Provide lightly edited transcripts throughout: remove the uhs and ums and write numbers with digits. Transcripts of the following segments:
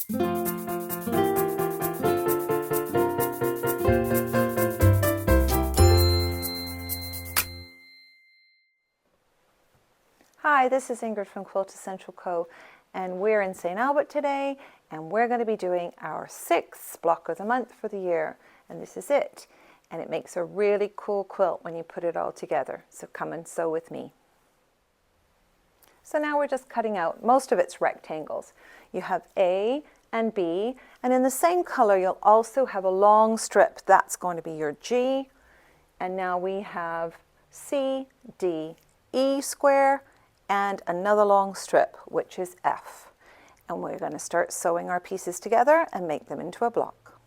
Hi, this is Ingrid from Quiltessential Co, and we're in St. Albert today, and we're going to be doing our 6th block of the month for the year, and this is it. And it makes a really cool quilt when you put it all together, so come and sew with me. So now we're just cutting out, most of it's rectangles. You have A and B, and in the same color you'll also have a long strip, that's going to be your G, and now we have C, D, E square, and another long strip, which is F. And we're going to start sewing our pieces together and make them into a block.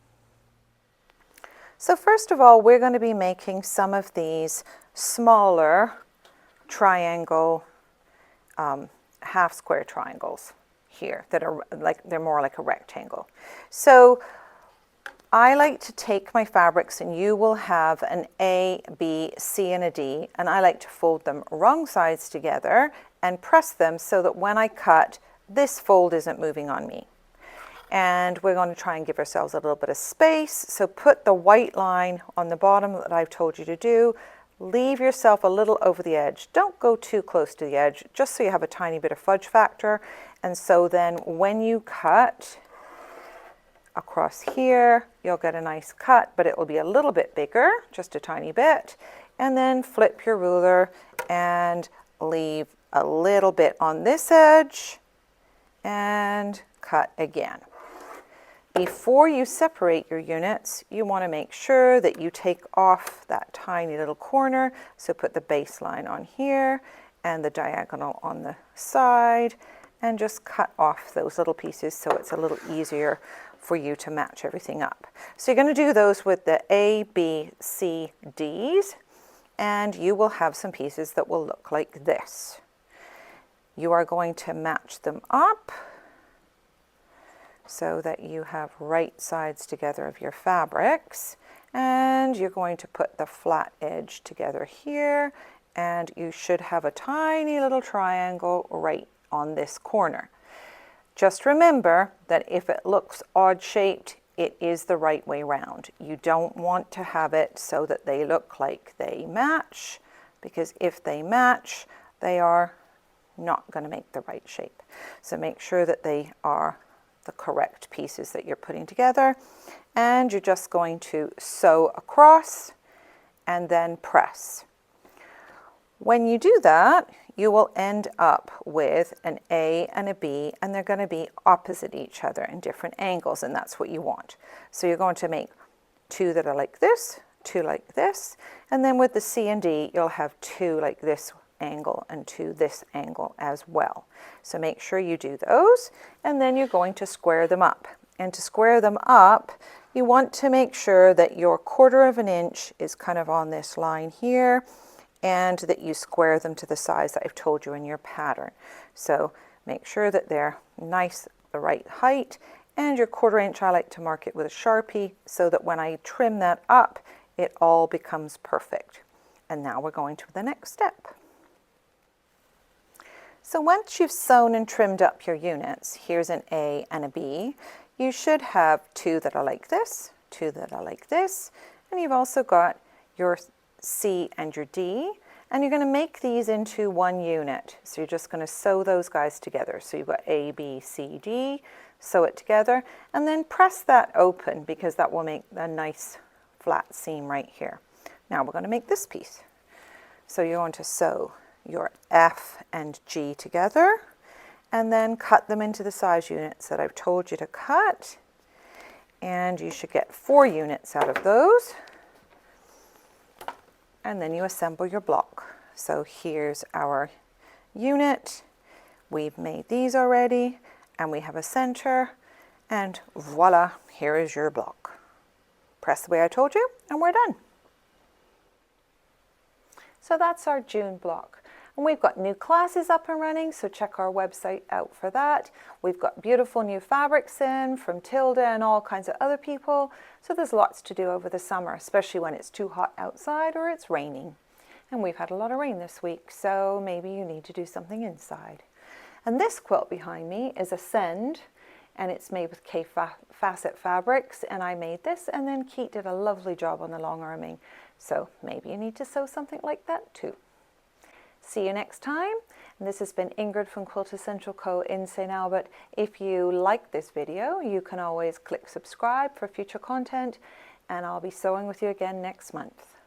So first of all, we're going to be making some of these smaller triangle, half square triangles here that are like, they're more like a rectangle. So I like to take my fabrics, and you will have an A, B, C, and a D, and I like to fold them wrong sides together and press them so that when I cut, this fold isn't moving on me. And we're going to try and give ourselves a little bit of space. So put the white line on the bottom that I've told you to do. Leave yourself a little over the edge. Don't go too close to the edge, just so you have a tiny bit of fudge factor. And so then when you cut across here, you'll get a nice cut, but it will be a little bit bigger, just a tiny bit. And then flip your ruler and leave a little bit on this edge and cut again. Before you separate your units, you want to make sure that you take off that tiny little corner. So put the baseline on here and the diagonal on the side, and just cut off those little pieces so it's a little easier for you to match everything up. So you're going to do those with the A, B, C, Ds, and you will have some pieces that will look like this. You are going to match them up so that you have right sides together of your fabrics, and you're going to put the flat edge together here, and you should have a tiny little triangle right on this corner. Just remember that if it looks odd shaped, it is the right way round. You don't want to have it so that they look like they match, because if they match, they are not going to make the right shape. So make sure that they are the correct pieces that you're putting together, and you're just going to sew across and then press. When you do that, you will end up with an A and a B, and they're going to be opposite each other in different angles, and that's what you want. So you're going to make 2 that are like this, 2 like this, and then with the C and D, you'll have 2 like this angle and 2 this angle as well. So make sure you do those, and then you're going to square them up. And to square them up, you want to make sure that your 1/4 of an inch is kind of on this line here, and that you square them to the size that I've told you in your pattern. So make sure that they're nice, the right height, and your 1/4 inch, I like to mark it with a Sharpie so that when I trim that up, it all becomes perfect. And now we're going to the next step. So once you've sewn and trimmed up your units, here's an A and a B, you should have 2 that are like this, 2 that are like this, and you've also got your C and your D, and you're going to make these into one unit. So you're just going to sew those guys together. So you've got A, B, C, D, sew it together, and then press that open because that will make a nice flat seam right here. Now we're going to make this piece. So you're going to sew your F and G together, and then cut them into the size units that I've told you to cut, and you should get 4 units out of those. And then you assemble your block. So here's our unit. We've made these already, and we have a center, and voila, here is your block. Press the way I told you, and we're done. So that's our June block. And we've got new classes up and running, so check our website out for that. We've got beautiful new fabrics in from Tilda and all kinds of other people. So there's lots to do over the summer, especially when it's too hot outside or it's raining. And we've had a lot of rain this week, so maybe you need to do something inside. And this quilt behind me is Ascend. and it's made with Facet fabrics, and I made this, and then Keith did a lovely job on the long arming. So maybe you need to sew something like that too. See you next time. And this has been Ingrid from Quiltessential Co in St. Albert. If you like this video, you can always click subscribe for future content, and I'll be sewing with you again next month.